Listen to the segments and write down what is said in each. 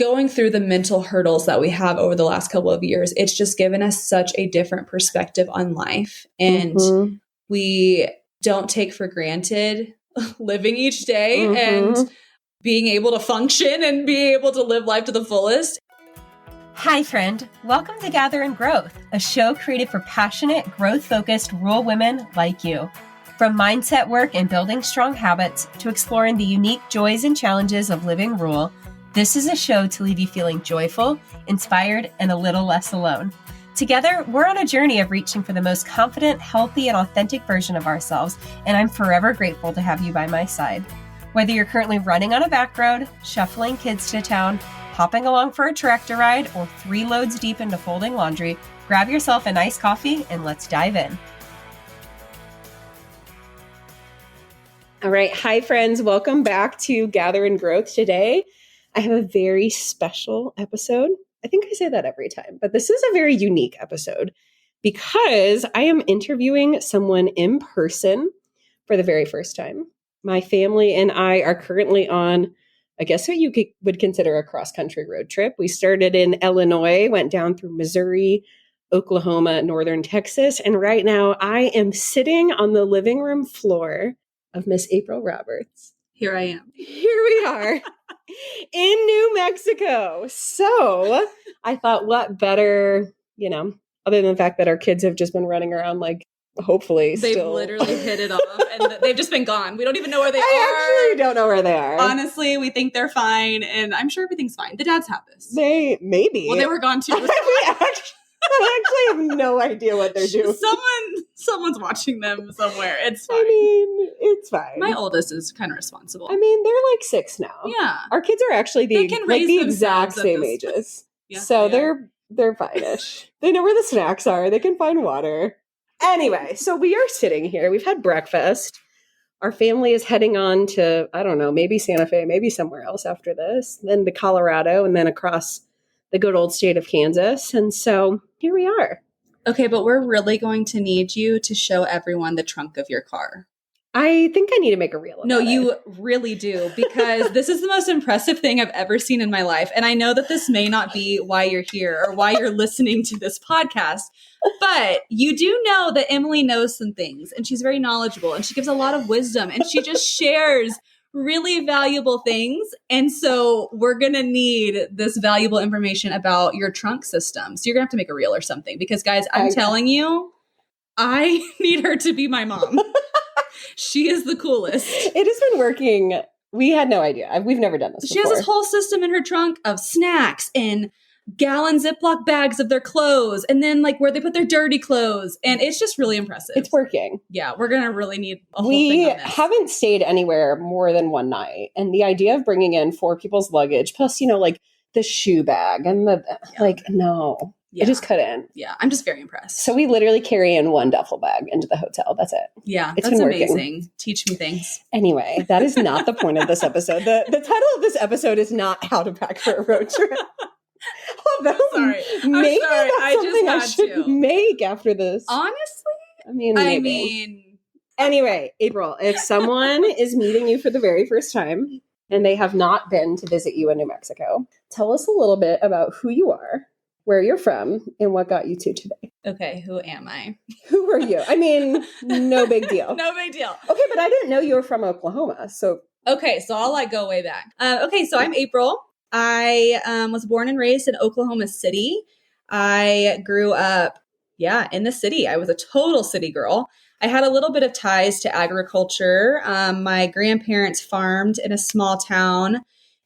going through the mental hurdles that we have over the last couple of years, it's just given us such a different perspective on life. And we don't take for granted living each day and being able to function and being able to live life to the fullest. Hi, friend. Welcome to Gather and Growth, a show created for passionate, growth-focused rural women like you. From mindset work and building strong habits to exploring the unique joys and challenges of living rural, this is a show to leave you feeling joyful, inspired, and a little less alone. Together, we're on a journey of reaching for the most confident, healthy, and authentic version of ourselves, and I'm forever grateful to have you by my side. Whether you're currently running on a back road, shuffling kids to town, hopping along for a tractor ride, or 3 loads deep into folding laundry, grab yourself a nice coffee and let's dive in. All right. Hi, friends. Welcome back to Gather and Growth. Today, I have a very special episode. I think I say that every time, but this is a very unique episode because I am interviewing someone in person for the very first time. My family and I are currently on, I guess what you would consider a cross-country road trip. We started in Illinois, went down through Missouri, Oklahoma, northern Texas, and right now I am sitting on the living room floor of Miss April Roberts. Here I am. Here we are in New Mexico. So I thought, what better, other than the fact that our kids have just been running around like, hopefully they've still. Literally hit it off and they've just been gone. We don't even know where they are. I actually don't know where they are. Honestly, we think they're fine and I'm sure everything's fine. The dads have this. Maybe. Well, they were gone too. I actually have no idea what they're doing. Someone's watching them somewhere. It's fine. I mean, it's fine. My oldest is kind of responsible. I mean, they're like 6 now. Yeah. Our kids are actually the exact same ages. Yeah, so they're fine-ish. They know where the snacks are. They can find water. Anyway, so we are sitting here. We've had breakfast. Our family is heading on to, I don't know, maybe Santa Fe, maybe somewhere else after this, then to Colorado, and then across the good old state of Kansas. And so here we are. Okay, but we're really going to need you to show everyone the trunk of your car. I think I need to make a reel. No, you really do, because this is the most impressive thing I've ever seen in my life. And I know that this may not be why you're here or why you're listening to this podcast, but you do know that Emily knows some things and she's very knowledgeable and she gives a lot of wisdom and she just shares really valuable things. And so we're going to need this valuable information about your trunk system. So you're going to have to make a reel or something because, guys, I'm telling you, I need her to be my mom. She is the coolest. It has been working. We had no idea. We've never done this before. She has this whole system in her trunk of snacks and gallon Ziploc bags of their clothes and then like where they put their dirty clothes. And it's just really impressive. It's working. Yeah, we're going to really need a whole thing on this. We haven't stayed anywhere more than one night. And the idea of bringing in 4 people's luggage, plus, like the shoe bag and no. Yeah. I just couldn't. Yeah, I'm just very impressed. So we literally carry in 1 duffel bag into the hotel. That's it. Yeah, it's that's been working. Amazing. Teach me things. Anyway, that is not the point of this episode. The title of this episode is not how to pack for a road trip. I'm sorry. Maybe sorry. that's something I should make after this. Honestly? Maybe. Anyway, April, if someone is meeting you for the very first time and they have not been to visit you in New Mexico, tell us a little bit about who you are, where you're from, and what got you to today. Okay, who am I? Who are you? I mean, no big deal. No big deal. Okay, but I didn't know you were from Oklahoma, so. Okay, so I'll go way back. So I'm April. I was born and raised in Oklahoma City. I grew up, in the city. I was a total city girl. I had a little bit of ties to agriculture. My grandparents farmed in a small town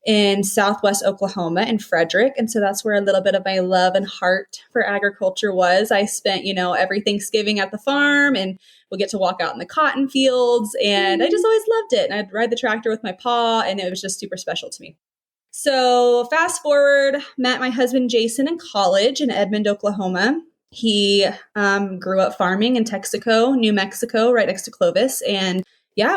in Southwest Oklahoma in Frederick. And so that's where a little bit of my love and heart for agriculture was. I spent, every Thanksgiving at the farm and we'll get to walk out in the cotton fields. And I just always loved it. And I'd ride the tractor with my pa and it was just super special to me. So fast forward, met my husband, Jason, in college in Edmond, Oklahoma. He grew up farming in Texaco, New Mexico, right next to Clovis. And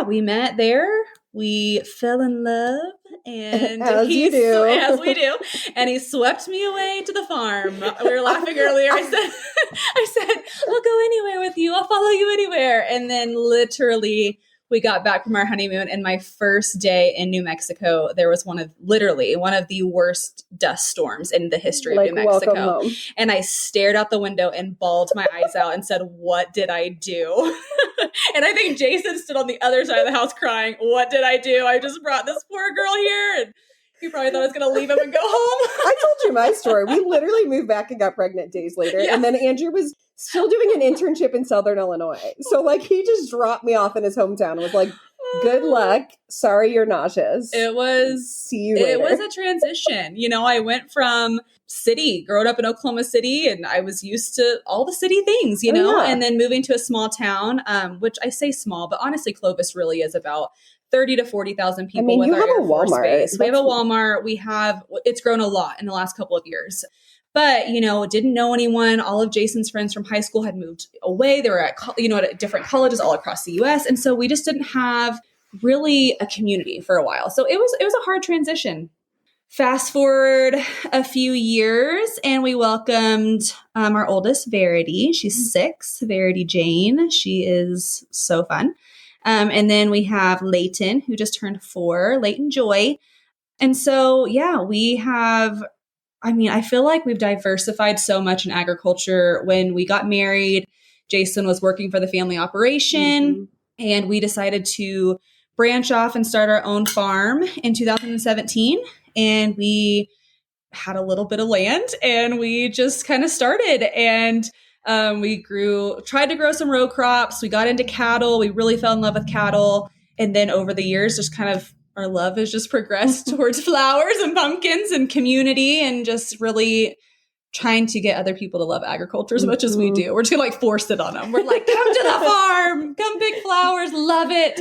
we met there. We fell in love. And as we do. And he swept me away to the farm. We were laughing earlier. I said, I'll go anywhere with you. I'll follow you anywhere. And then literally we got back from our honeymoon, and my first day in New Mexico, there was literally one of the worst dust storms in the history of New Mexico. Welcome home. And I stared out the window and bawled my eyes out and said, what did I do? And I think Jason stood on the other side of the house crying, what did I do? I just brought this poor girl here. And he probably thought I was going to leave him and go home. I told you my story. We literally moved back and got pregnant days later. Yeah. And then Andrew was still doing an internship in Southern Illinois. So like he just dropped me off in his hometown and was like, good luck. Sorry you're nauseous. It was, see you later. It was a transition. You know, I went from growing up in Oklahoma City, and I was used to all the city things, you know, and then moving to a small town, which I say small, but honestly, Clovis really is about 30 to 40,000 people. I mean, with you our have Air a Force Walmart. base. We have a Walmart. It's grown a lot in the last couple of years. But, you know, didn't know anyone. All of Jason's friends from high school had moved away. They were at different colleges all across the U.S. And so we just didn't have really a community for a while. So it was a hard transition. Fast forward a few years, and we welcomed our oldest, Verity. She's 6, Verity Jane. She is so fun. And then we have Layton, who just turned 4, Layton Joy. And so, yeah, I feel like we've diversified so much in agriculture. When we got married, Jason was working for the family operation, and we decided to branch off and start our own farm in 2017. And we had a little bit of land, and we just kind of started. And we tried to grow some row crops. We got into cattle. We really fell in love with cattle. And then over the years, just kind of our love has just progressed towards flowers and pumpkins and community, and just really trying to get other people to love agriculture as much as we do. We're just gonna force it on them. We're like, come to the farm, come pick flowers, love it.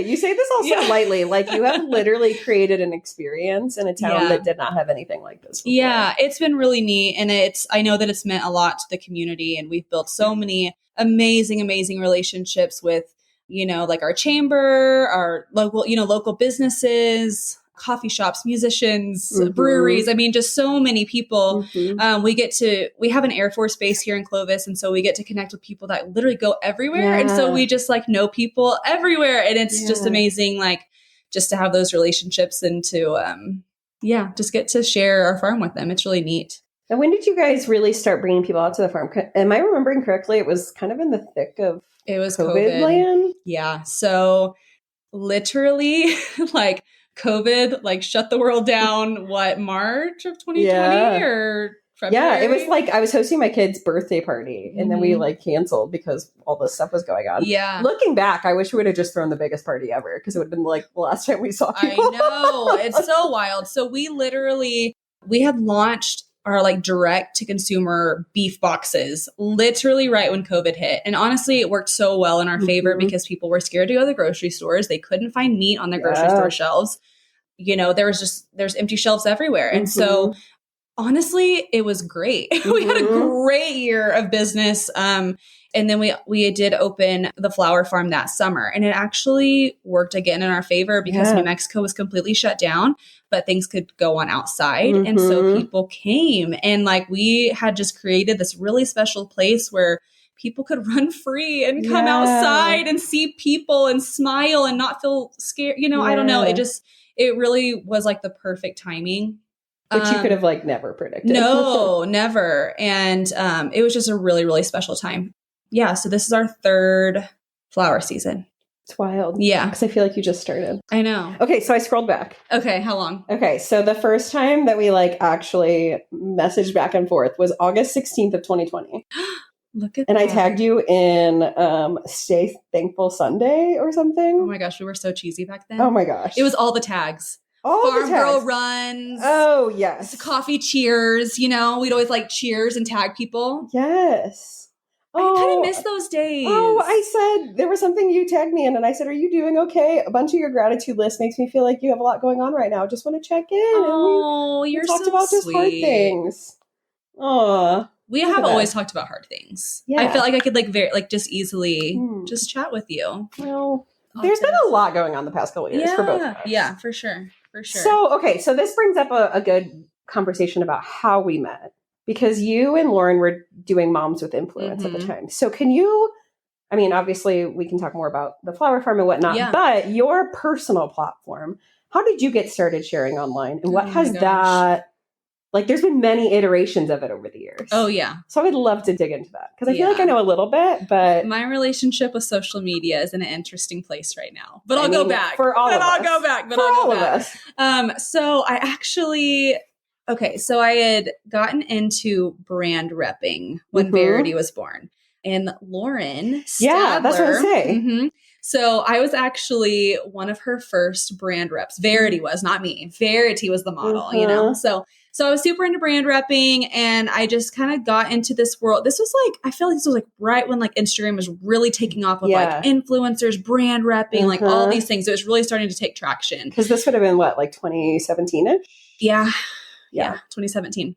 You say this also lightly, like you have literally created an experience in a town that did not have anything like this before. Yeah, it's been really neat, and I know that it's meant a lot to the community, and we've built so many amazing relationships with, like our chamber, our local businesses, coffee shops, musicians, breweries. I mean, just so many people. We have an Air Force base here in Clovis. And so we get to connect with people that literally go everywhere. Yeah. And so we just know people everywhere. And it's just amazing, just to have those relationships and to, just get to share our farm with them. It's really neat. And when did you guys really start bringing people out to the farm? Am I remembering correctly? It was kind of in the thick of COVID land. Yeah. So literally COVID shut the world down, March of 2020 or February? Yeah, it was I was hosting my kid's birthday party, and then we canceled because all this stuff was going on. Yeah. Looking back, I wish we would have just thrown the biggest party ever, because it would have been the last time we saw people. I know. It's so wild. So we had launched our direct to consumer beef boxes literally right when COVID hit. And honestly, it worked so well in our favor because people were scared to go to the grocery stores. They couldn't find meat on their grocery store shelves. There's empty shelves everywhere. And so honestly, it was great. We had a great year of business. And then we did open the flower farm that summer, and it actually worked again in our favor because New Mexico was completely shut down, but things could go on outside. And so people came, and we had just created this really special place where people could run free and come outside and see people and smile and not feel scared. I don't know. It really was the perfect timing. Which you could have never predicted. No, never. And it was just a really, really special time. Yeah. So this is our 3rd flower season. It's wild. Yeah. Because I feel like you just started. I know. Okay. So I scrolled back. Okay. How long? Okay. So the first time that we actually messaged back and forth was August 16th of 2020. Look at and that. I tagged you in Stay Thankful Sunday or something. Oh my gosh. We were so cheesy back then. Oh my gosh. It was all the tags. Farm girl runs. Oh, yes. Coffee cheers. We'd always cheers and tag people. Yes. I kind of miss those days. Oh, I said, there was something you tagged me in, and I said, are you doing okay? A bunch of your gratitude list makes me feel like you have a lot going on right now. Just want to check in. Oh, and you're talked so about sweet. just hard things. Aw. We have always talked about hard things. Yeah. I felt like I could just easily just chat with you. Well, there's been a lot going on the past couple of years for both of us. Yeah, for sure. For sure. So this brings up a good conversation about how we met, because you and Lauren were doing Moms with Influence at the time. So can you I mean, obviously we can talk more about the flower farm and whatnot, Yeah. but your personal platform, how did you get started sharing online? And what Oh my has gosh. that, like, there's been many iterations of it over the years. Oh, yeah. So I would love to dig into that because I feel like Yeah. I know a little bit, but My relationship with social media is in an interesting place right now. But I'll I mean, go back. for all But of I'll us. go back. But For I'll all go of back. us. So I actually, so I had gotten into brand repping when Mhm. Verity was born. And Lauren Stadler. Yeah, that's what I say. Mhm. So I was actually one of her first brand reps. Verity was, not me. Verity was the model, you know? So I was super into brand repping, and I just kind of got into this world. This was like, I feel like this was like right when like Instagram was really taking off with like influencers, brand repping, like all these things. It was really starting to take traction. Because this would have been what, like 2017-ish? Yeah, 2017.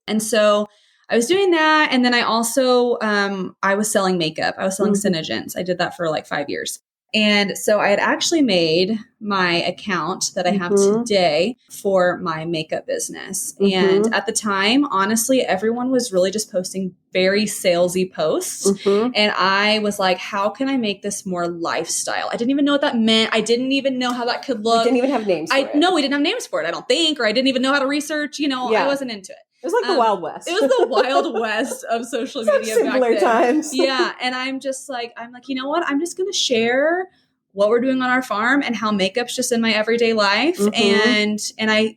And so I was doing that. And then I also, I was selling makeup. I was selling Synogens. I did that for like 5 years. And so I had actually made my account that I have today for my makeup business. And at the time, honestly, everyone was really just posting very salesy posts. And I was like, how can I make this more lifestyle? I didn't even know what that meant. I didn't even know how that could look. We didn't even have names for it. No, we didn't have names for it, I don't think. Or I didn't even know how to research. You know, I wasn't into it. It was like the Wild West. It was the Wild West of social media simpler back then. times. Yeah. And I'm like, you know what? I'm just going to share what we're doing on our farm and how makeup's just in my everyday life. And I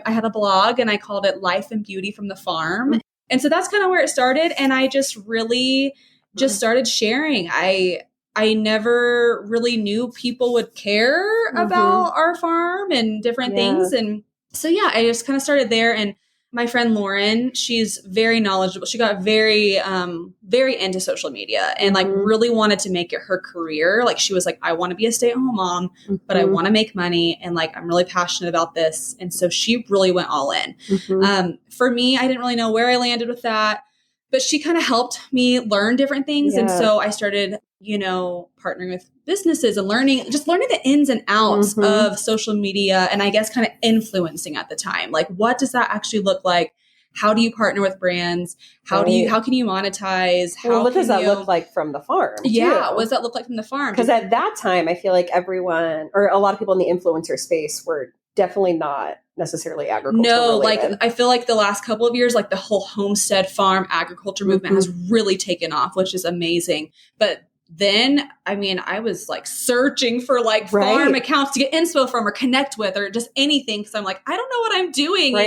had a blog and I called it Life and Beauty from the Farm. And so that's kind of where it started. And I just really just started sharing. I never really knew people would care about our farm and different things. And so, I just kind of started there. And my friend Lauren, she's very knowledgeable. She got very, very into social media and like really wanted to make it her career. Like she was like, I want to be a stay-at-home mom, but I want to make money. And like, I'm really passionate about this. And so she really went all in. For me, I didn't really know where I landed with that, but she kind of helped me learn different things. And so I started, partnering with businesses and learning the ins and outs of social media. And I guess kind of influencing at the time, like, what does that actually look like? How do you partner with brands? How can you monetize? What does that look like from the farm? Yeah. What does that look like from the farm? Because at that time, I feel like everyone or a lot of people in the influencer space were definitely not necessarily agriculture related. Like I feel like the last couple of years, like the whole homestead farm agriculture movement has really taken off, which is amazing. But then, I mean, I was like searching for like farm accounts to get inspo from or connect with or just anything. Cause I'm like, I don't know what I'm doing,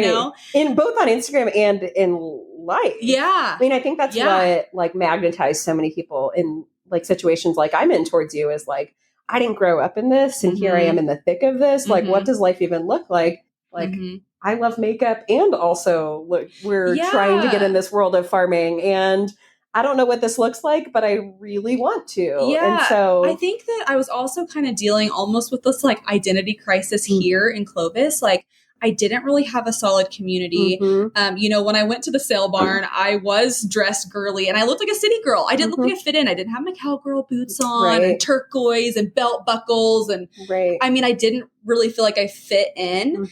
In both on Instagram and in life. Yeah. I mean, I think that's what like magnetized so many people in like situations like I'm in towards you is like, I didn't grow up in this and here I am in the thick of this. Like, what does life even look like? Like, I love makeup and also look, we're trying to get in this world of farming and I don't know what this looks like, but I really want to. Yeah. And so I think that I was also kind of dealing almost with this like identity crisis here in Clovis. Like I didn't really have a solid community. When I went to the sale barn, I was dressed girly and I looked like a city girl. I didn't look like I fit in. I didn't have my cowgirl boots on and turquoise and belt buckles. And I mean, I didn't really feel like I fit in.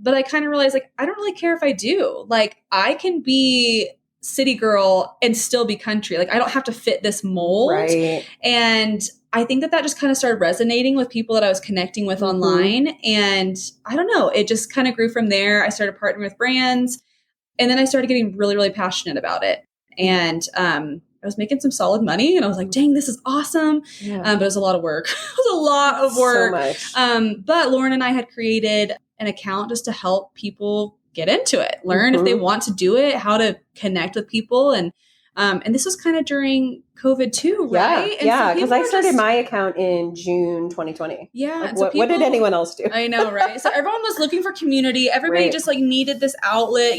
But I kind of realized like, I don't really care if I do. Like I can be city girl and still be country. Like I don't have to fit this mold. And I think that just kind of started resonating with people that I was connecting with online. And I don't know, it just kind of grew from there. I started partnering with brands and then I started getting really, really passionate about it. And, I was making some solid money and I was like, dang, this is awesome. But it was a lot of work. It was a lot of work. So much. But Lauren and I had created an account just to help people get into it, learn if they want to do it, how to connect with people. And this was kind of during COVID too, right? Yeah. Because I started my account in June 2020. Yeah. Like, what did anyone else do? I know, right? So everyone was looking for community. Everybody just like needed this outlet,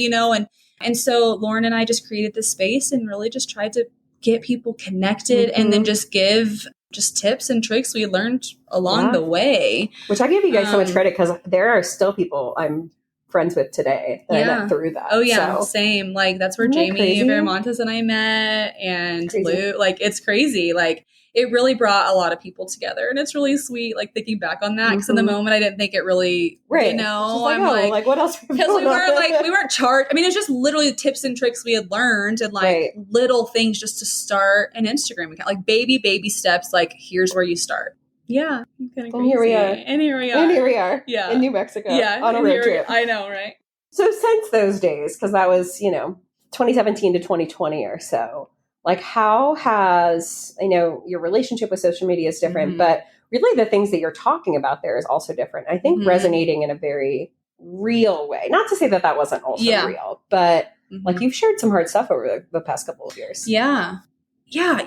and so Lauren and I just created this space and really just tried to get people connected and then just give just tips and tricks we learned along the way. Which I give you guys so much credit because there are still people I'm friends with today that I met through that. Oh yeah, same. Like that's where Jamie Veramontes and I met and Lou. Like it's crazy. Like it really brought a lot of people together. And it's really sweet, like thinking back on that. Because in the moment, I didn't think it really, right. you know, like, I'm like what else? Because we weren't charged. I mean, it's just literally tips and tricks we had learned and like little things just to start an Instagram account, like baby steps. Like, here's where you start. Yeah. And here we are. And here we are. Yeah. In New Mexico. Yeah. On a road trip. I know, right? So since those days, because that was, 2017 to 2020 or so, like how has, I know your relationship with social media is different, but really the things that you're talking about there is also different. I think resonating in a very real way. Not to say that that wasn't also real, but like you've shared some hard stuff over the past couple of years. Yeah. Yeah.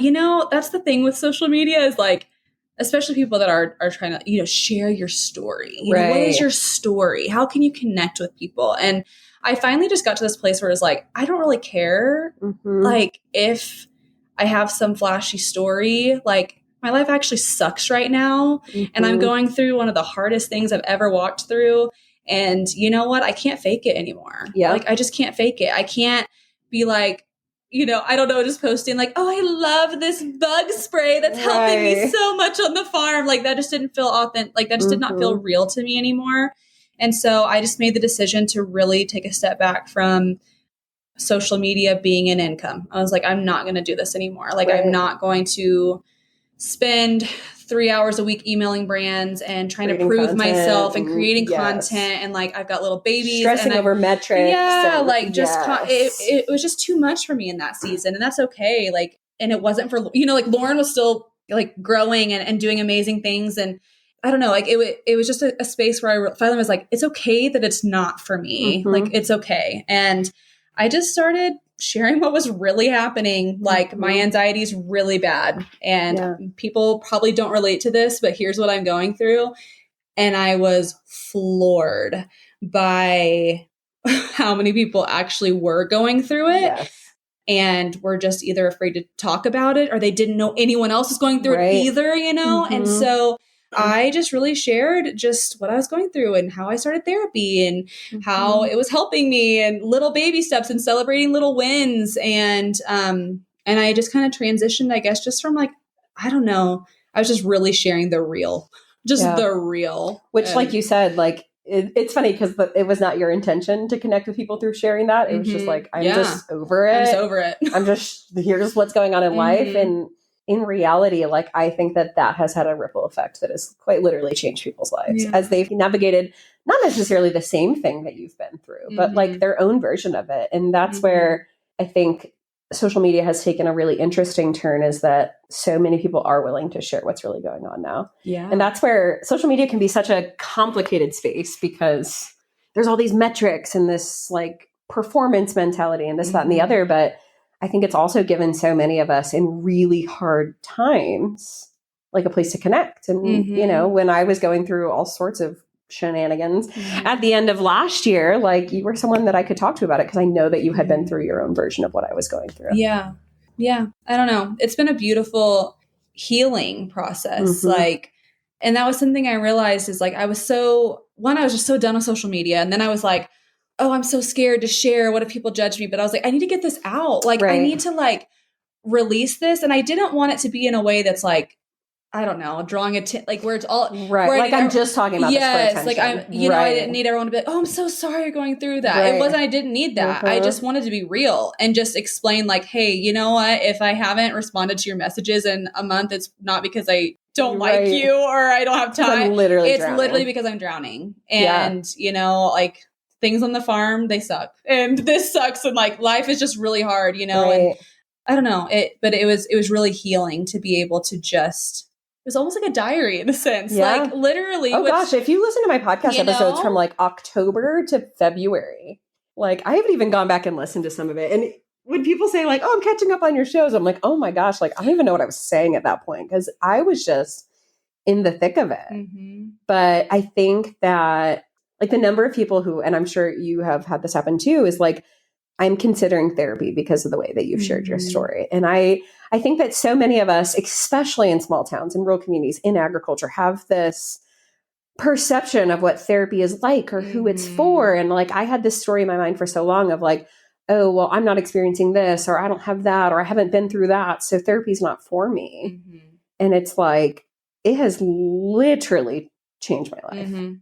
That's the thing with social media is like, especially people that are trying to, share your story. What is your story? How can you connect with people? And I finally just got to this place where it's like, I don't really care. Like if I have some flashy story, like my life actually sucks right now. And I'm going through one of the hardest things I've ever walked through. And you know what? I can't fake it anymore. Yeah. Like I just can't fake it. I can't be like, I don't know, just posting like, oh, I love this bug spray that's helping me so much on the farm. Like that just didn't feel authentic. Like that just did not feel real to me anymore. And so I just made the decision to really take a step back from social media being an income. I was like, I'm not going to do this anymore. Like I'm not going to spend 3 hours a week emailing brands and trying to prove myself and creating content. And like, I've got little babies. Stressing over metrics. Yeah. Like just, it was just too much for me in that season. And that's okay. Like, and it wasn't for, like Lauren was still like growing and doing amazing things. And I don't know, like it was just a space where I finally was like, it's okay that it's not for me. Like it's okay. And I just started sharing what was really happening. Like my anxiety is really bad and people probably don't relate to this, but here's what I'm going through. And I was floored by how many people actually were going through it and were just either afraid to talk about it or they didn't know anyone else was going through it either, And so I just really shared just what I was going through and how I started therapy and how it was helping me and little baby steps and celebrating little wins. And I just kind of transitioned, I guess, just from like, I don't know, I was just really sharing the real, the real. Which like you said, like, it's funny because it was not your intention to connect with people through sharing that. It was just like, I'm just over it. I'm just over it. I'm just, here's what's going on in life. And in reality, like, I think that has had a ripple effect that has quite literally changed people's lives as they've navigated not necessarily the same thing that you've been through, but like their own version of it. And that's where I think social media has taken a really interesting turn, is that so many people are willing to share what's really going on now. Yeah. And that's where social media can be such a complicated space because there's all these metrics and this like performance mentality and this, that, and the other. But I think it's also given so many of us in really hard times, like a place to connect. And, when I was going through all sorts of shenanigans at the end of last year, like you were someone that I could talk to about it because I know that you had been through your own version of what I was going through. Yeah. Yeah. I don't know. It's been a beautiful healing process. Like, and that was something I realized is like, I was just so done with social media. And then I was like, oh, I'm so scared to share. What if people judge me? But I was like, I need to get this out. Like, I need to like release this. And I didn't want it to be in a way that's like, I don't know, drawing like where it's all Like I'm just talking about this for attention. Like I didn't need everyone to be, oh, I'm so sorry you're going through that. It wasn't, I didn't need that. I just wanted to be real and just explain like, hey, you know what? If I haven't responded to your messages in a month, it's not because I don't like you or I don't have time. It's literally because I'm drowning. And, like things on the farm, they suck. And this sucks. And like life is just really hard, and I don't know but it was really healing to be able to just, it was almost like a diary in a sense. Like literally. Oh gosh. If you listen to my podcast episodes from like October to February, like I haven't even gone back and listened to some of it. And when people say like, oh, I'm catching up on your shows, I'm like, oh my gosh, like I don't even know what I was saying at that point because I was just in the thick of it. But I think that like the number of people who, and I'm sure you have had this happen too, is like, I'm considering therapy because of the way that you've shared your story. And I think that so many of us, especially in small towns and rural communities in agriculture, have this perception of what therapy is like or who it's for. And like, I had this story in my mind for so long of like, oh, well, I'm not experiencing this, or I don't have that, or I haven't been through that. So therapy is not for me. And it's like, it has literally changed my life. Mm-hmm.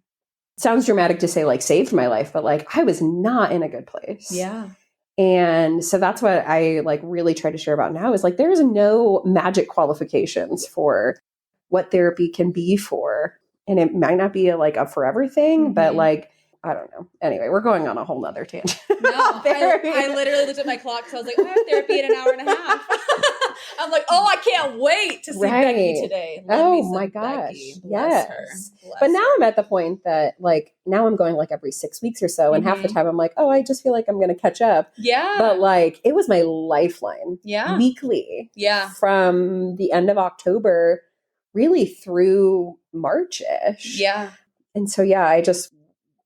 Sounds dramatic to say like saved my life, but like I was not in a good place. Yeah. And so that's what I like really try to share about now is like, there's no magic qualifications for what therapy can be for. And it might not be like a forever thing, but like, I don't know. Anyway, we're going on a whole nother tangent. No, I literally looked at my clock because I was like, I have therapy in an hour and a half. I'm like, oh, I can't wait to see Becky today. Oh my gosh. Yes. But now I'm at the point that like, now I'm going like every 6 weeks or so. And half the time I'm like, oh, I just feel like I'm going to catch up. Yeah. But like, it was my lifeline. Yeah. Weekly. Yeah. From the end of October, really through March-ish. Yeah. And so, yeah, I just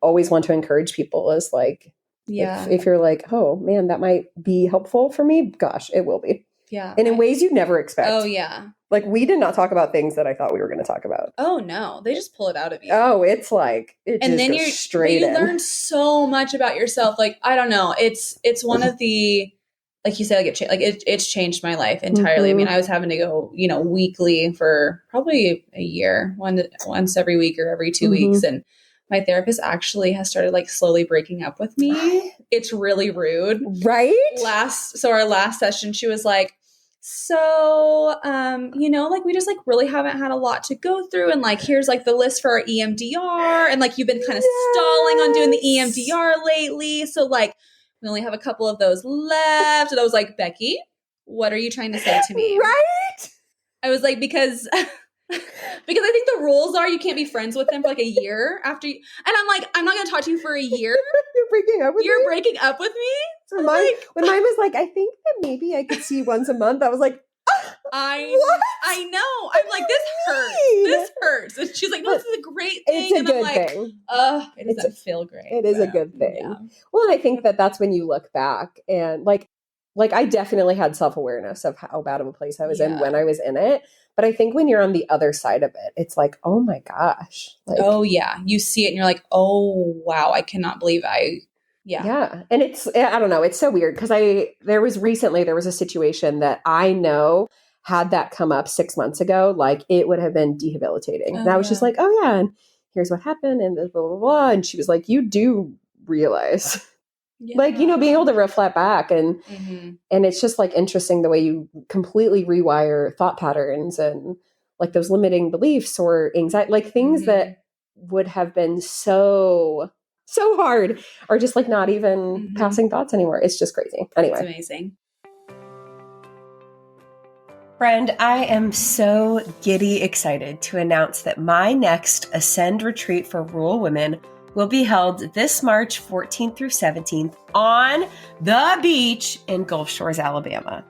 always want to encourage people is like, if you're like, oh man, that might be helpful for me, gosh, it will be. Yeah. And in ways you never expect. Oh, yeah. Like we did not talk about things that I thought we were going to talk about. Oh, no. They just pull it out of you. Oh, it's like, it and just then goes straight in. You learn so much about yourself. Like, I don't know. It's one of the, like you said, it's changed my life entirely. I mean, I was having to go, weekly for probably a year, once every week or every 2 weeks. And my therapist actually has started like slowly breaking up with me. It's really rude. Right? Our last session, she was like, so, like we just like really haven't had a lot to go through. And like, here's like the list for our EMDR. And like, you've been kind of stalling on doing the EMDR lately. So like, we only have a couple of those left. And I was like, Becky, what are you trying to say to me? Right? I was like, because I think the rules are you can't be friends with them for like a year after you. And I'm like, I'm not going to talk to you for a year. You're breaking up with me? You're breaking up with me? When mine was like, I think that maybe I could see you once a month. I was like, I know. I'm like, this hurts. This hurts. And she's like, no, this is a great thing. It's a good thing. It doesn't feel great. It is a good thing. Yeah. Well, and I think that that's when you look back and like I definitely had self-awareness of how bad of a place I was in when I was in it. But I think when you're on the other side of it, it's like, oh my gosh. Like, oh yeah. You see it and you're like, oh wow, I cannot believe Yeah. And I don't know. It's so weird because there was a situation that I know had that come up 6 months ago, like it would have been debilitating. And I was just like, oh yeah. And here's what happened and blah, blah, blah. And she was like, you do realize like, being able to reflect back and it's just like interesting the way you completely rewire thought patterns and like those limiting beliefs or anxiety, like things that would have been so hard are just like not even passing thoughts anymore. It's just crazy. Anyway. It's amazing. Friend, I am so giddy excited to announce that my next Ascend retreat for rural women will be held this March 14th through 17th on the beach in Gulf Shores, Alabama.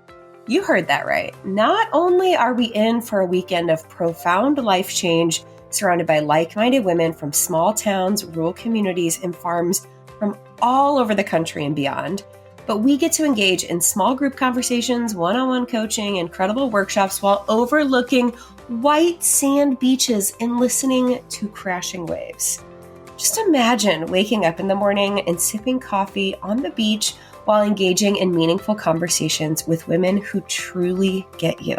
You heard that right. Not only are we in for a weekend of profound life change surrounded by like-minded women from small towns, rural communities, and farms from all over the country and beyond, but we get to engage in small group conversations, one-on-one coaching, incredible workshops while overlooking white sand beaches and listening to crashing waves. Just imagine waking up in the morning and sipping coffee on the beach while engaging in meaningful conversations with women who truly get you.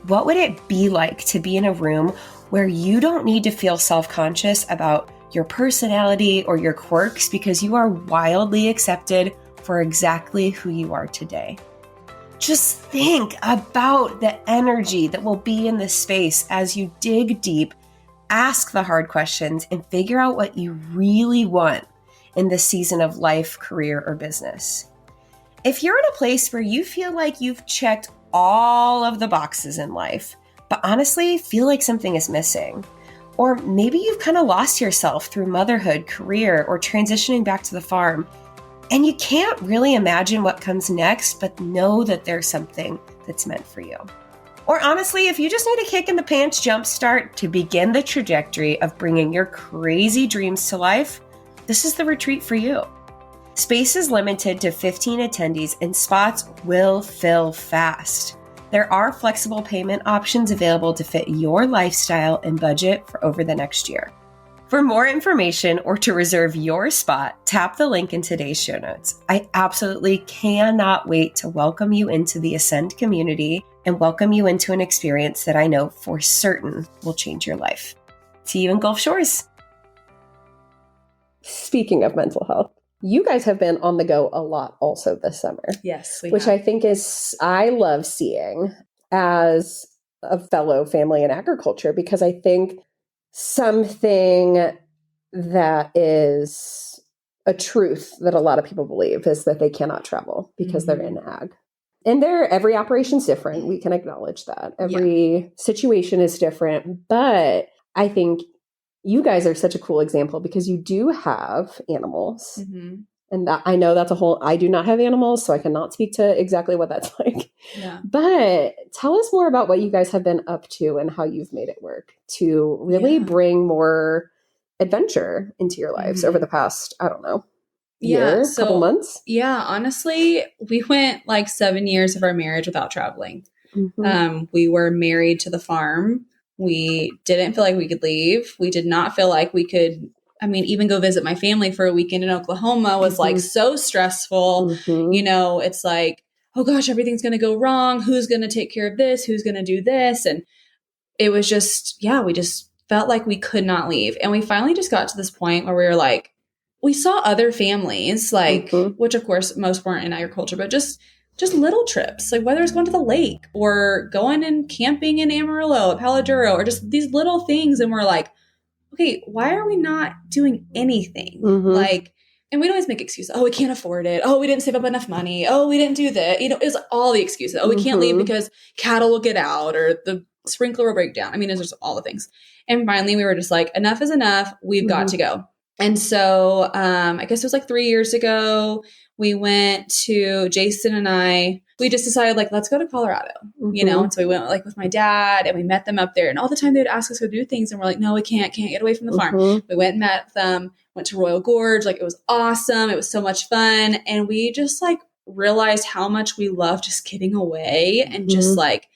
What would it be like to be in a room where you don't need to feel self-conscious about your personality or your quirks because you are wildly accepted for exactly who you are today? Just think about the energy that will be in this space as you dig deep, ask the hard questions, and figure out what you really want in this season of life, career, or business. If you're in a place where you feel like you've checked all of the boxes in life, but honestly feel like something is missing, or maybe you've kind of lost yourself through motherhood, career, or transitioning back to the farm, and you can't really imagine what comes next, but know that there's something that's meant for you. Or honestly, if you just need a kick in the pants jumpstart to begin the trajectory of bringing your crazy dreams to life, this is the retreat for you. Space is limited to 15 attendees and spots will fill fast. There are flexible payment options available to fit your lifestyle and budget for over the next year. For more information or to reserve your spot, tap the link in today's show notes. I absolutely cannot wait to welcome you into the Ascend community and welcome you into an experience that I know for certain will change your life. See you in Gulf Shores. Speaking of mental health, you guys have been on the go a lot also this summer. Yes, which I think I love seeing as a fellow family in agriculture, because I think something that is a truth that a lot of people believe is that they cannot travel because they're in ag. And every operation's different. We can acknowledge that. Every situation is different. But I think you guys are such a cool example because you do have animals. And I know that's I do not have animals, so I cannot speak to exactly what that's like. Yeah. But tell us more about what you guys have been up to and how you've made it work to really bring more adventure into your lives over the past, I don't know, couple months. Yeah, honestly, we went like 7 years of our marriage without traveling. We were married to the farm. We didn't feel like we could leave. We did not feel like we could, even go visit my family for a weekend in Oklahoma was like so stressful. You know, it's like, oh gosh, everything's going to go wrong. Who's going to take care of this? Who's going to do this? And it was just, we just felt like we could not leave. And we finally just got to this point where we were like, we saw other families, like, which of course most weren't in agriculture, but just little trips, like whether it's going to the lake or going and camping in Amarillo, Palo Duro, or just these little things. And we're like, okay, why are we not doing anything? Like, and we'd always make excuses. Oh, we can't afford it. Oh, we didn't save up enough money. Oh, we didn't do that. You know, it's all the excuses. Oh, we can't leave because cattle will get out or the sprinkler will break down. It's just all the things. And finally we were just like, enough is enough. We've got to go. And so, I guess it was like 3 years ago, we went to Jason and we just decided like, let's go to Colorado, you know? And so we went like with my dad and we met them up there, and all the time they would ask us to do things. And we're like, no, we can't get away from the farm. We went and met them, went to Royal Gorge. Like, it was awesome. It was so much fun. And we just like realized how much we love just getting away and just like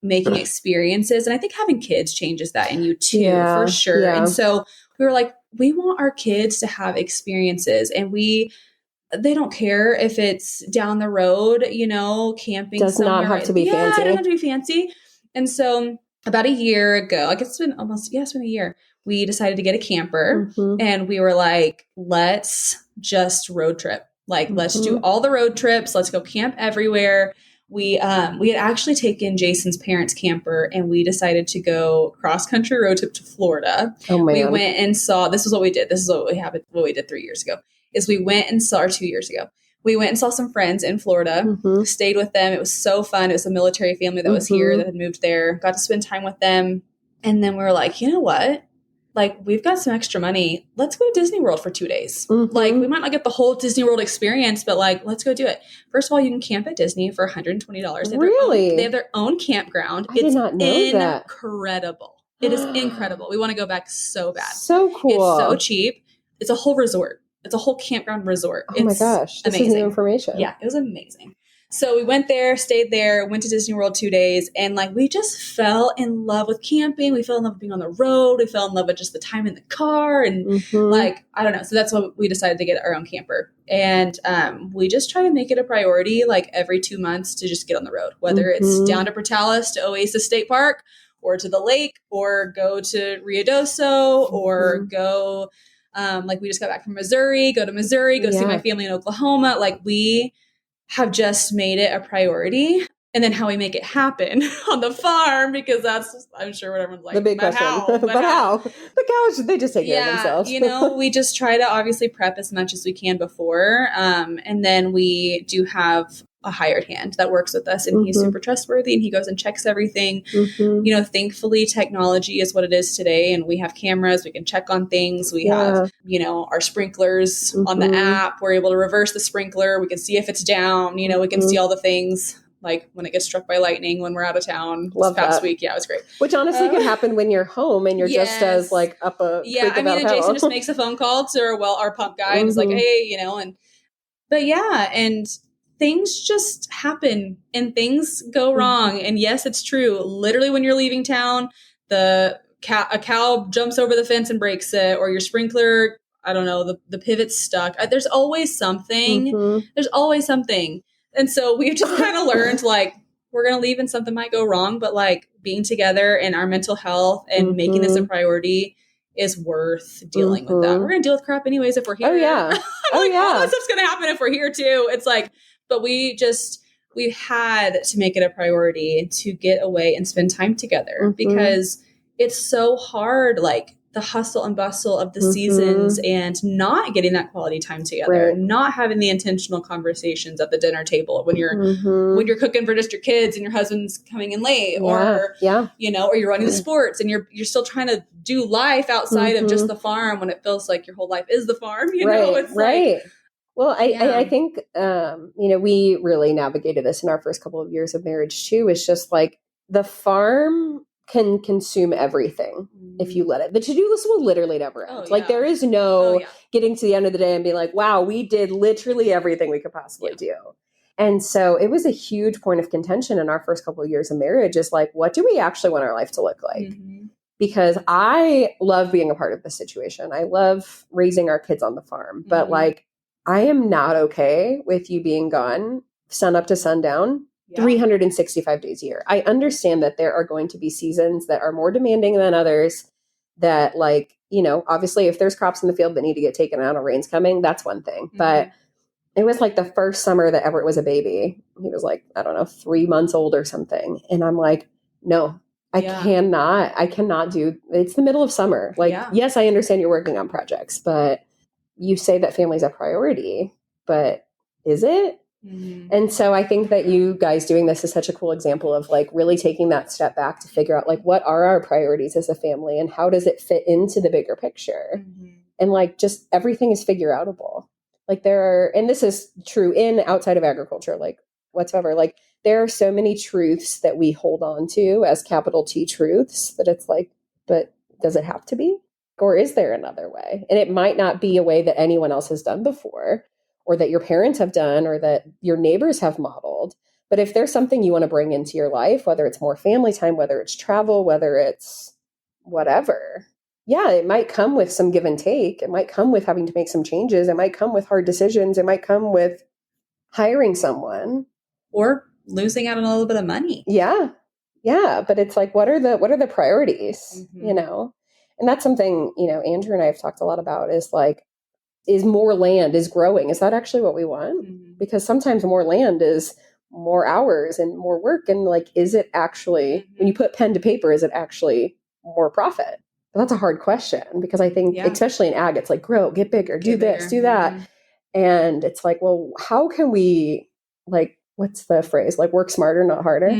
making experiences. And I think having kids changes that in you too, for sure. Yeah. And so we were like, we want our kids to have experiences, and they don't care if it's down the road, you know, camping. Does not have to be fancy. It doesn't have to be fancy. And so about a year ago, I guess it's been it's been a year, we decided to get a camper, and we were like, let's just road trip. Like, let's do all the road trips. Let's go camp everywhere. We had actually taken Jason's parents' camper, and we decided to go cross-country road trip to Florida. Oh, man. We went and saw, this is what we did. This is what we did 3 years ago, is we went and saw, or 2 years ago, we went and saw some friends in Florida, stayed with them. It was so fun. It was a military family that was here that had moved there, got to spend time with them. And then we were like, you know what? Like, we've got some extra money. Let's go to Disney World for 2 days. Like, we might not get the whole Disney World experience, but like, let's go do it. First of all, you can camp at Disney for $120. Really? They have their own campground. I did not know that. Incredible. It is incredible. We want to go back so bad. So cool. It's so cheap. It's a whole resort. It's a whole campground resort. Oh my gosh. This is new information. Yeah, it was amazing. So we went there, stayed there, went to Disney World 2 days, and like, we just fell in love with camping. We fell in love with being on the road. We fell in love with just the time in the car, and like, I don't know. So that's what we decided to get our own camper. And we just try to make it a priority, like every 2 months, to just get on the road, whether it's down to Portales to Oasis State Park, or to the lake, or go to Ruidoso, or go, like, we just got back from Missouri, go to Missouri, go see my family in Oklahoma. Like, we have just made it a priority. And then how we make it happen on the farm, because that's, I'm sure what everyone's like, the big question. But how? The cows, they just take care of themselves. You know, we just try to obviously prep as much as we can before. And then we do have a hired hand that works with us, and he's super trustworthy, and he goes and checks everything. You know, thankfully technology is what it is today, and we have cameras, we can check on things. We have, you know, our sprinklers on the app. We're able to reverse the sprinkler. We can see if it's down, you know, we can see all the things. Like when it gets struck by lightning when we're out of town this past week. Yeah, it was great. Which honestly could happen when you're home and you're just as like up a and Jason just makes a phone call to our pump guy and is like, hey, you know, and things just happen and things go wrong. And yes, it's true. Literally, when you're leaving town, a cow jumps over the fence and breaks it, or your sprinkler, I don't know, the pivot's stuck. There's always something. There's always something. And so we've just kind of learned, like, we're going to leave and something might go wrong, but like being together and our mental health and making this a priority is worth dealing with that. We're going to deal with crap anyways if we're here. Oh, yeah. All that stuff's going to happen if we're here too. It's like, but we've had to make it a priority to get away and spend time together because it's so hard, like the hustle and bustle of the seasons and not getting that quality time together, not having the intentional conversations at the dinner table when you're cooking for just your kids and your husband's coming in late or, you know, or you're running the sports and you're still trying to do life outside of just the farm when it feels like your whole life is the farm, you know, it's like, well, I think, you know, we really navigated this in our first couple of years of marriage too. It's just like the farm can consume everything if you let it. The to-do list will literally never end. Like there is no getting to the end of the day and being like, wow, we did literally everything we could possibly do. And so it was a huge point of contention in our first couple of years of marriage is like, what do we actually want our life to look like? Because I love being a part of this situation. I love raising our kids on the farm, but like, I am not okay with you being gone sun up to sundown 365 days a year. I understand that there are going to be seasons that are more demanding than others that like, you know, obviously if there's crops in the field that need to get taken out or rain's coming, that's one thing. But it was like the first summer that Everett was a baby. He was like, I don't know, 3 months old or something. And I'm like, no, I cannot do, it's the middle of summer. Like, yes, I understand you're working on projects, but you say that family's a priority, but is it? And so I think that you guys doing this is such a cool example of like really taking that step back to figure out like what are our priorities as a family and how does it fit into the bigger picture? And like just everything is figure outable. Like there are, and this is true in outside of agriculture, like whatsoever, like there are so many truths that we hold on to as capital T truths that it's like, but does it have to be? Or is there another way? And it might not be a way that anyone else has done before, or that your parents have done, or that your neighbors have modeled. But if there's something you want to bring into your life, whether it's more family time, whether it's travel, whether it's whatever, it might come with some give and take. It might come with having to make some changes. It might come with hard decisions. It might come with hiring someone. Or losing out on a little bit of money. Yeah. But it's like, what are the priorities, you know? And that's something, you know, Andrew and I have talked a lot about is like, is more land is growing. Is that actually what we want? Because sometimes more land is more hours and more work. And like, is it actually, when you put pen to paper, is it actually more profit? But that's a hard question because I think, especially in ag, it's like grow, get bigger, do this, do that. And it's like, well, how can we like, what's the phrase? Like work smarter, not harder.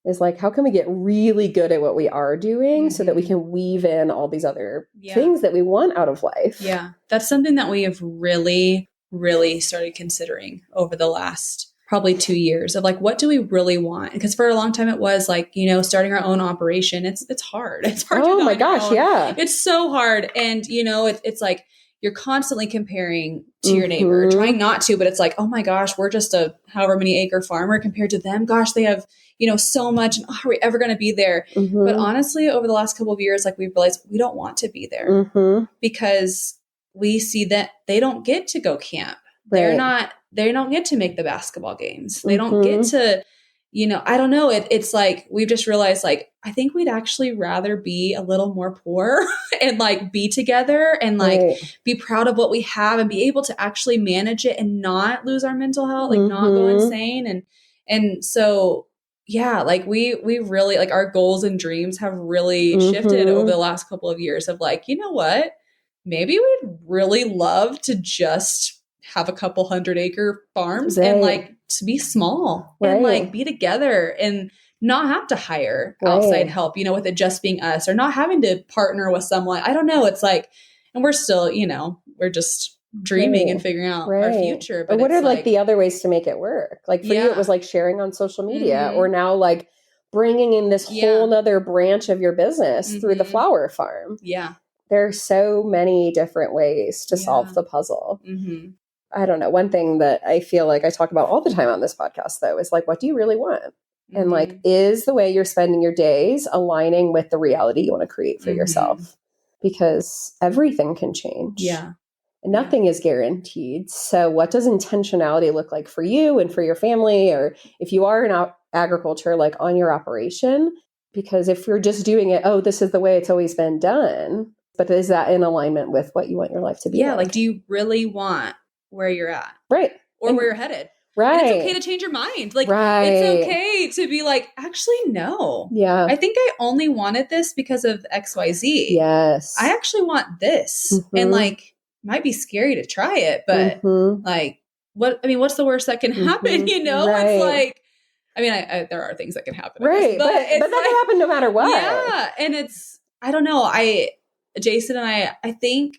Is like, how can we get really good at what we are doing so that we can weave in all these other things that we want out of life? Yeah. That's something that we have really, really started considering over the last probably 2 years of like, what do we really want? Because for a long time it was like, you know, starting our own operation. It's hard. It's hard. Oh my gosh. Yeah. It's so hard. And you know, it's like, you're constantly comparing to your neighbor, trying not to, but it's like, oh my gosh, we're just a however many acre farmer compared to them. Gosh, they have, you know, so much. And are we ever going to be there? But honestly, over the last couple of years, like we've realized we don't want to be there because we see that they don't get to go camp. They don't get to make the basketball games. They don't get to, you know, I don't know. It's like, we've just realized like, I think we'd actually rather be a little more poor and like be together and like be proud of what we have and be able to actually manage it and not lose our mental health, like not go insane. And so, yeah, like we really like our goals and dreams have really shifted over the last couple of years of like, you know what, maybe we'd really love to just have a couple 100-acre farms and like to be small and like be together and not have to hire outside help, you know, with it just being us or not having to partner with someone. I don't know. It's like, and we're still, you know, we're just dreaming and figuring out our future. But what are like the other ways to make it work? Like for you, it was like sharing on social media or now like bringing in this whole nother branch of your business through the flower farm. Yeah. There are so many different ways to solve the puzzle. I don't know. One thing that I feel like I talk about all the time on this podcast, though, is like, what do you really want? And like, is the way you're spending your days aligning with the reality you want to create for yourself? Because everything can change. Yeah. And nothing is guaranteed. So what does intentionality look like for you and for your family? Or if you are agriculture, like on your operation. Because if you're just doing it, oh, this is the way it's always been done. But is that in alignment with what you want your life to be? Yeah. Like, do you really want where you're at? Right. Or where you're headed? Right. And it's okay to change your mind. Like, right. It's okay to be like, actually, no. Yeah. I think I only wanted this because of XYZ. Yes. I actually want this. And like, might be scary to try it, but like, what's the worst that can happen? You know, right. It's like, I mean, there are things that can happen. Right. But that can happen no matter what. Yeah. And I don't know. Jason and I think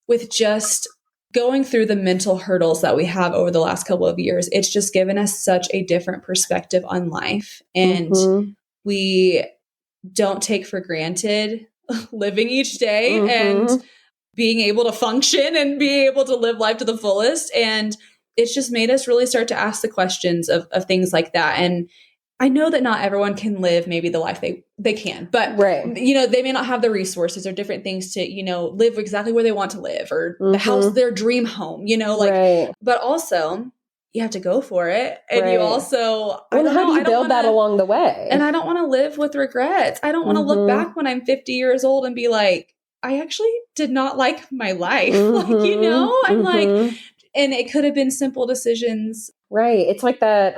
with just going through the mental hurdles that we have over the last couple of years, it's just given us such a different perspective on life. And we don't take for granted living each day and being able to function and being able to live life to the fullest. And it's just made us really start to ask the questions of things like that. And I know that not everyone can live maybe the life they can, but you know, they may not have the resources or different things to, you know, live exactly where they want to live or the house, their dream home, you know, like, but also you have to go for it. And you also, how do you build that along the way? And I don't want to live with regrets. I don't want to look back when I'm 50 years old and be like, I actually did not like my life. Like, you know, I'm like, and it could have been simple decisions. Right. It's like that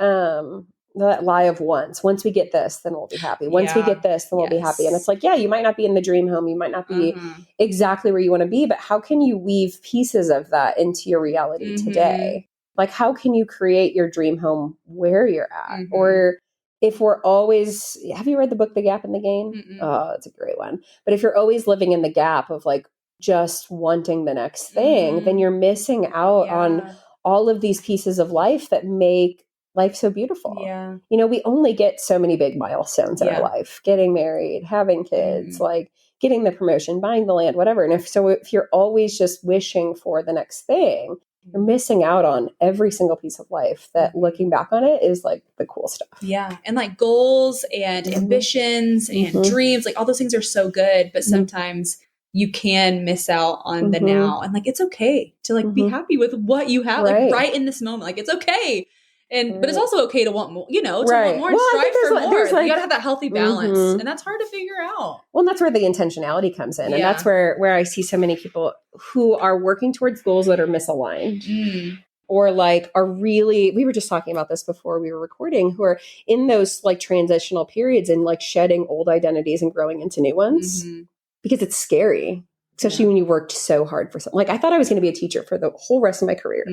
lie of once we get this, then we'll be happy. Once we get this, then we'll be happy. And it's like, yeah, you might not be in the dream home. You might not be exactly where you want to be, but how can you weave pieces of that into your reality today? Like, how can you create your dream home where you're at? Or if we're always, have you read the book, The Gap in the Gain? Oh, it's a great one. But if you're always living in the gap of like just wanting the next thing, then you're missing out on all of these pieces of life that make life so beautiful. Yeah. You know, we only get so many big milestones in our life, getting married, having kids, like getting the promotion, buying the land, whatever. And if you're always just wishing for the next thing, you're missing out on every single piece of life that looking back on it is like the cool stuff. Yeah. And like goals and ambitions and dreams, like all those things are so good, but sometimes you can miss out on the now. And like, it's okay to like be happy with what you have, like right in this moment. Like, it's okay. And, but it's also okay to want more, you know, to want more and strive for more. Like, you gotta have that healthy balance. And that's hard to figure out. Well, and that's where the intentionality comes in. And that's where I see so many people who are working towards goals that are misaligned. Or like are really, we were just talking about this before we were recording, who are in those like transitional periods and like shedding old identities and growing into new ones. Because it's scary, especially when you worked so hard for something. Like, I thought I was going to be a teacher for the whole rest of my career.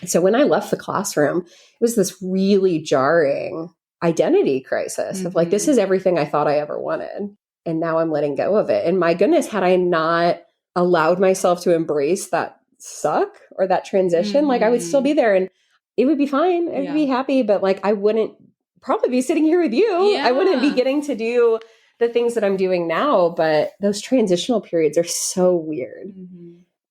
So when I left the classroom, it was this really jarring identity crisis of like, this is everything I thought I ever wanted. And now I'm letting go of it. And my goodness, had I not allowed myself to embrace that suck or that transition, like I would still be there and it would be fine. I would be happy, but like, I wouldn't probably be sitting here with you. I wouldn't be getting to do the things that I'm doing now, but those transitional periods are so weird.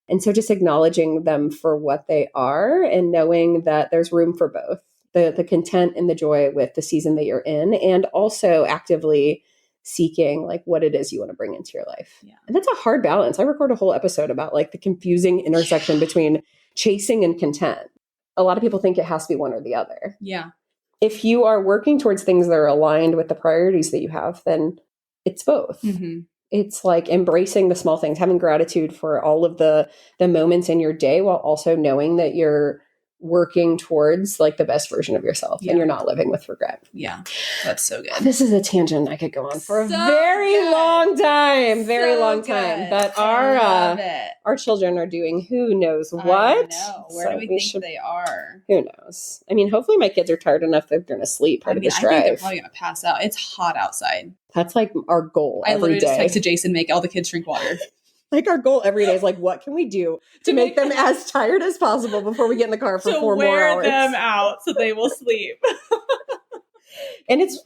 And so just acknowledging them for what they are and knowing that there's room for both the content and the joy with the season that you're in, and also actively seeking like what it is you want to bring into your life. And that's a hard balance. I record a whole episode about like the confusing intersection between chasing and content. A lot of people think it has to be one or the other. If you are working towards things that are aligned with the priorities that you have, then it's both. It's like embracing the small things, having gratitude for all of the moments in your day, while also knowing that you're working towards like the best version of yourself and you're not living with regret. Yeah. That's so good. This is a tangent I could go on for a very long time, but our children are doing who knows what. I know. Where do we think they are? Who knows? I mean, hopefully my kids are tired enough they're going to sleep part of this drive. I think they're probably going to pass out. It's hot outside. That's like our goal every day. I literally just texted Jason, make all the kids drink water. Like our goal every day is like, what can we do to make them as tired as possible before we get in the car for 4 more hours? To wear them out so they will sleep. And it's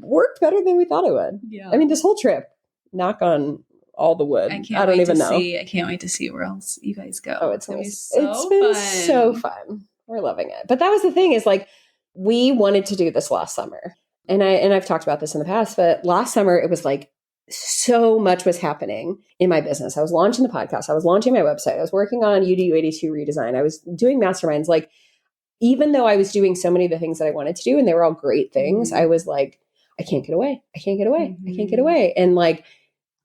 worked better than we thought it would. Yeah. I mean, this whole trip, knock on all the wood. I don't even know. I can't wait to see where else you guys go. Oh, it's been so fun. We're loving it. But that was the thing is like, we wanted to do this last summer. And I've talked about this in the past, but last summer it was like so much was happening in my business. I was launching the podcast. I was launching my website. I was working on UDU 82 redesign. I was doing masterminds. Like even though I was doing so many of the things that I wanted to do and they were all great things, I was like, I can't get away. I can't get away. I can't get away. And like,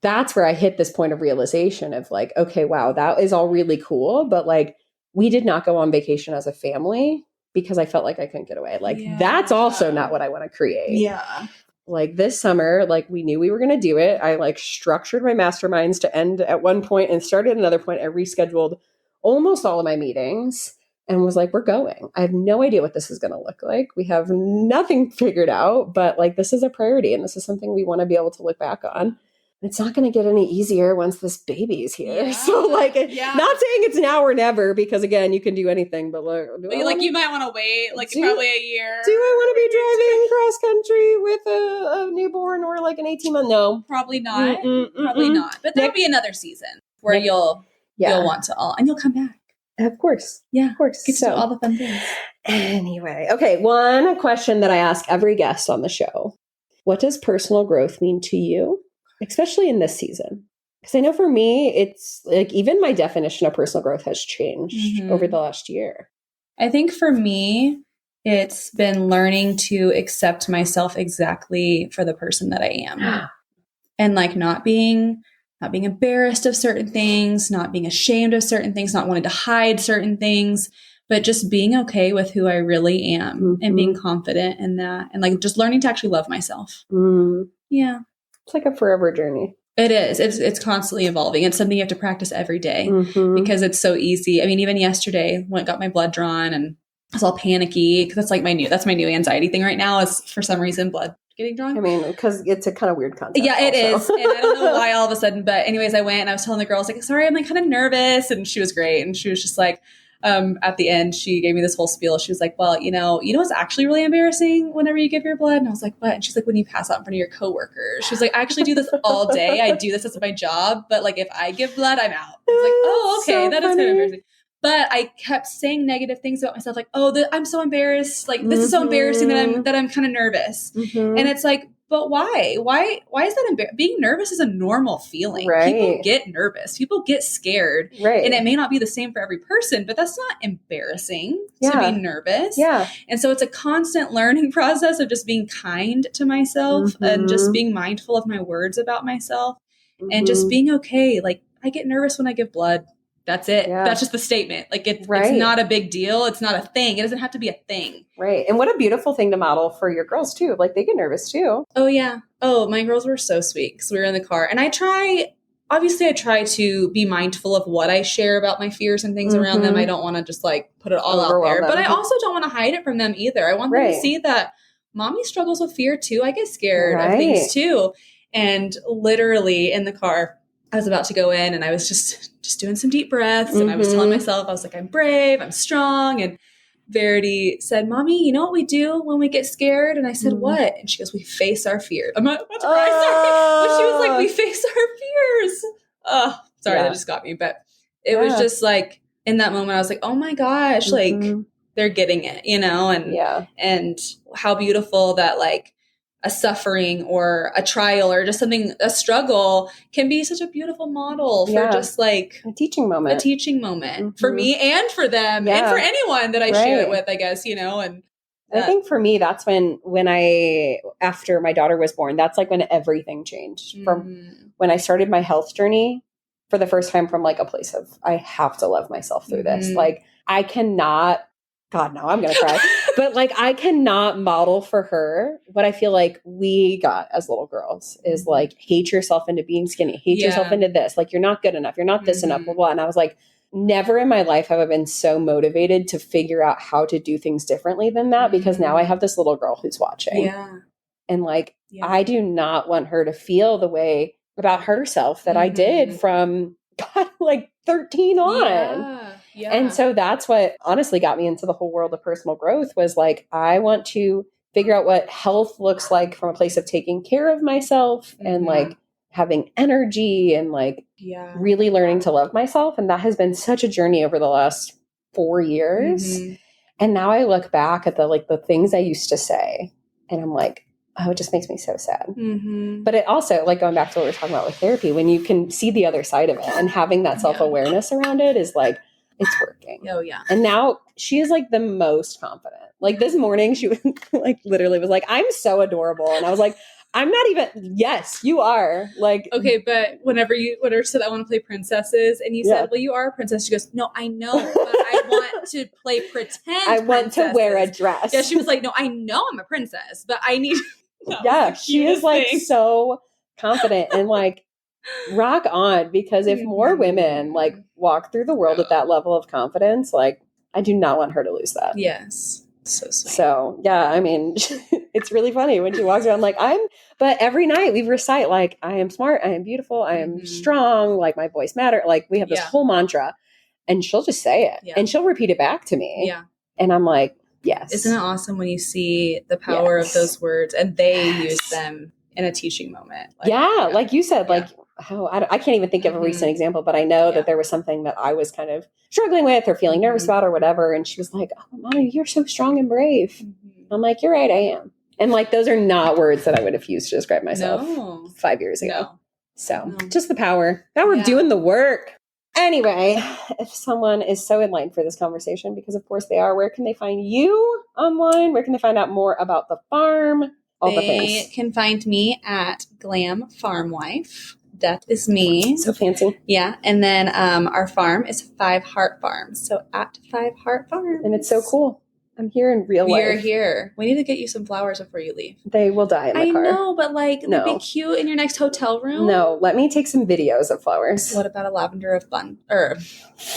that's where I hit this point of realization of like, okay, wow, that is all really cool. But like, we did not go on vacation as a family because I felt like I couldn't get away. Like, that's also not what I want to create. Yeah. Like this summer, like we knew we were going to do it. I like structured my masterminds to end at one point and started at another point. I rescheduled almost all of my meetings and was like, we're going. I have no idea what this is going to look like. We have nothing figured out, but like, this is a priority and this is something we want to be able to look back on. It's not going to get any easier once this baby's here. Yeah. So like, not saying it's now or never, because again, you can do anything, but like, you might want to wait, like probably a year. Do I want to be driving cross country with a newborn or like an 18-month? No, probably not. Probably not. But there'll be another season where you'll want to and you'll come back. Of course. Yeah. Of course. Get to do all the fun things. Anyway. Okay. One question that I ask every guest on the show. What does personal growth mean to you? Especially in this season. Because I know for me, it's like even my definition of personal growth has changed over the last year. I think for me, it's been learning to accept myself exactly for the person that I am. And like not being embarrassed of certain things, not being ashamed of certain things, not wanting to hide certain things, but just being okay with who I really am and being confident in that. And like just learning to actually love myself. Yeah. It's like a forever journey. It is. It's constantly evolving. It's something you have to practice every day because it's so easy. I mean, even yesterday when I got my blood drawn and I was all panicky because that's my new anxiety thing right now is for some reason blood getting drawn. I mean, because it's a kind of weird concept. Yeah, it is. And I don't know why all of a sudden, but anyways, I went and I was telling the girls like, sorry, I'm like kind of nervous. And she was great. And she was just like, at the end, she gave me this whole spiel. She was like, well, you know what's actually really embarrassing whenever you give your blood? And I was like, what? And she's like, when you pass out in front of your coworkers. She was like, I actually do this all day. I do this as my job. But like, if I give blood, I'm out. I was like, oh, okay. So that is kind of embarrassing. But I kept saying negative things about myself. Like, oh, I'm so embarrassed. Like, this is so embarrassing that I'm kind of nervous. And it's like, but why? Why is that being nervous is a normal feeling. Right. People get nervous. People get scared. Right. And it may not be the same for every person, but that's not embarrassing to be nervous. Yeah. And so it's a constant learning process of just being kind to myself and just being mindful of my words about myself and just being okay. Like, I get nervous when I give blood. That's it. Yeah. That's just the statement. Like it's not a big deal. It's not a thing. It doesn't have to be a thing. Right. And what a beautiful thing to model for your girls too. Like they get nervous too. Oh yeah. Oh, my girls were so sweet because we were in the car and I try to be mindful of what I share about my fears and things around them. I don't want to just like put it all out there, but I also don't want to hide it from them either. I want them to see that mommy struggles with fear too. I get scared of things too. And literally in the car, I was about to go in and I was just doing some deep breaths and I was telling myself, I was like, I'm brave, I'm strong. And Verity said, Mommy, you know what we do when we get scared? And I said, what? And she goes, we face our fears. I'm not about to cry, sorry. But she was like, we face our fears. Oh, sorry, that just got me. But it was just like, in that moment, I was like, oh my gosh, like they're getting it, and how beautiful that like, a suffering or a trial or just something, a struggle can be such a beautiful model for just like a teaching moment for me and for them and for anyone that I share it with, I guess, and I think for me, that's when after my daughter was born, that's like when everything changed from when I started my health journey for the first time from like a place of, I have to love myself through this. Like I cannot, God, no, I'm going to cry. But like, I cannot model for her what I feel like we got as little girls is like, hate yourself into being skinny, hate yourself into this. Like, you're not good enough. You're not this enough, blah, blah. And I was like, never in my life have I been so motivated to figure out how to do things differently than that because now I have this little girl who's watching. Yeah. And like, I do not want her to feel the way about herself that I did from God, like 13 on. Yeah. And so that's what honestly got me into the whole world of personal growth was like, I want to figure out what health looks like from a place of taking care of myself and like having energy and like really learning to love myself. And that has been such a journey over the last 4 years. And now I look back at the things I used to say and I'm like, oh, it just makes me so sad. But it also, like going back to what we were talking about with therapy, when you can see the other side of it and having that self-awareness around it is like, it's working. Oh, yeah. And now she is like the most confident. Like this morning, she was like literally was like, I'm so adorable. And I was like, I'm not even, yes, you are. Like, okay, but whenever she said, I want to play princesses, and you said, well, you are a princess. She goes, no, I know, but I want to play pretend. I want to wear a dress. Yeah, she was like, no, I know I'm a princess, but I need. She is like so confident and like rock on, because if more women like walk through the world with that level of confidence, like I do not want her to lose that. Yes. So sweet. So yeah, I mean, it's really funny when she walks around like but every night we recite like, I am smart, I am beautiful, I am strong, like my voice matter. Like we have this whole mantra, and she'll just say it and she'll repeat it back to me. Yeah. And I'm like, yes. Isn't it awesome when you see the power of those words and they use them in a teaching moment? Like, like you said, like how I can't even think of a recent example, but I know that there was something that I was kind of struggling with or feeling nervous about or whatever. And she was like, oh, Mommy, you're so strong and brave. I'm like, you're right, I am. And like, those are not words that I would have used to describe myself 5 years ago. So just the power of doing the work. Anyway, if someone is so enlightened for this conversation, because of course they are, where can they find you online? Where can they find out more about the farm? All the things. They can find me at Glam Farm Wife. That is me. So fancy. Yeah. And then our farm is 5 Heart Farms. So at 5 Heart Farms. And it's so cool. I'm here in real life. You're here. We need to get you some flowers before you leave. They will die in the car. I know, but like, they'd be cute in your next hotel room. No, let me take some videos of flowers. What about a bundle of lavender?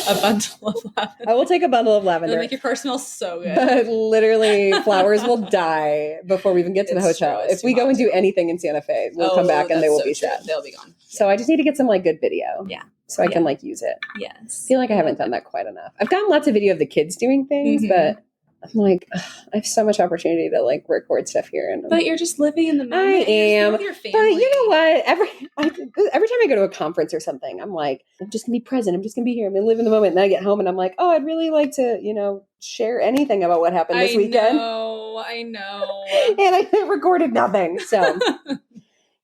I will take a bundle of lavender. It'll make your car smell so good. But literally, flowers will die before we even get to the hotel. If we go and do anything in Santa Fe, we'll come back and they will be sad. They'll be gone. So I just need to get some like good video. Yeah. So I can like use it. Yes. I feel like I haven't done that quite enough. I've gotten lots of video of the kids doing things, but I'm like, ugh, I have so much opportunity to like record stuff here. But you're just living in the moment. I am. With your family. But you know what? Every time I go to a conference or something, I'm like, I'm just gonna be present. I'm just gonna be here. I'm gonna live in the moment. And then I get home and I'm like, oh, I'd really like to, share anything about what happened this weekend. I know. And I recorded nothing. So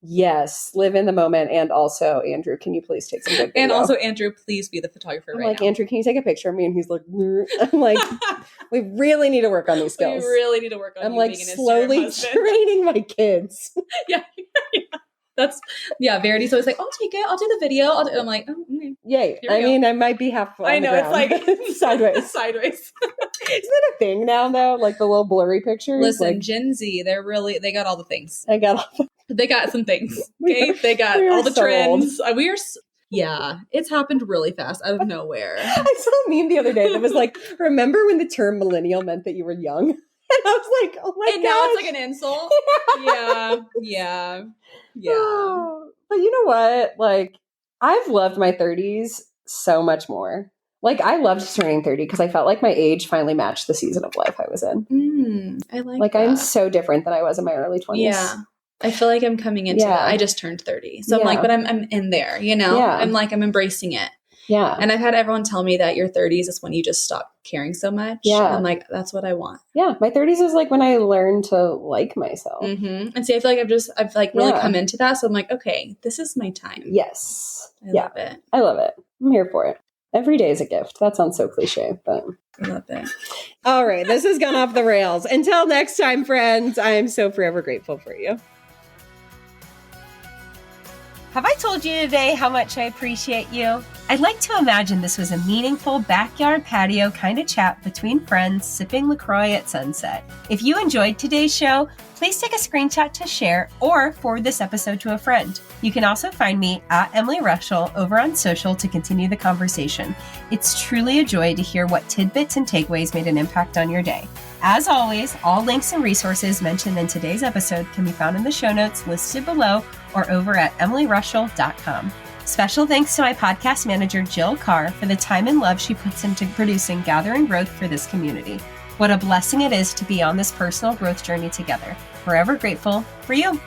yes, live in the moment. And also, Andrew, can you please take some good video? And also, Andrew, please be the photographer I'm like, now. Andrew, can you take a picture of me? And he's like, I'm like, we really need to work on these skills. We really need to work on. I'm like slowly training my kids. Yeah. Verity's always like, I'll take it. I'll do the video. I'm like, oh, okay. Yay. I mean, I might be half. I know, it's like sideways. Isn't it a thing now, though? Like the little blurry pictures? Listen, like, Gen Z, they got all the things. They got some things. Okay. They got all the trends. It's happened really fast out of nowhere. I saw a meme the other day that was like, remember when the term millennial meant that you were young? And I was like, oh my god. And now it's like an insult. Yeah. Oh, but you know what? Like, I've loved my 30s so much more. Like, I loved turning 30 because I felt like my age finally matched the season of life I was in. I like that. I'm so different than I was in my early 20s. Yeah. I feel like I'm coming into it. I just turned 30. So I'm like, but I'm in there, Yeah. I'm like, I'm embracing it. Yeah. And I've had everyone tell me that your 30s is when you just stop caring so much. Yeah. I'm like, that's what I want. Yeah. My 30s is like when I learned to like myself. Mm-hmm. And see, I feel like I've like really come into that. So I'm like, okay, this is my time. Yes. I love it. I love it. I'm here for it. Every day is a gift. That sounds so cliche, but I love it. All right. This has gone off the rails. Until next time, friends, I am so forever grateful for you. Have I told you today how much I appreciate you? I'd like to imagine this was a meaningful backyard patio kind of chat between friends sipping LaCroix at sunset. If you enjoyed today's show, please take a screenshot to share or forward this episode to a friend. You can also find me at Emily Rushell over on social to continue the conversation. It's truly a joy to hear what tidbits and takeaways made an impact on your day. As always, all links and resources mentioned in today's episode can be found in the show notes listed below or over at emilyrushell.com. Special thanks to my podcast manager, Jill Carr, for the time and love she puts into producing Gather and Growth for this community. What a blessing it is to be on this personal growth journey together. Forever grateful for you.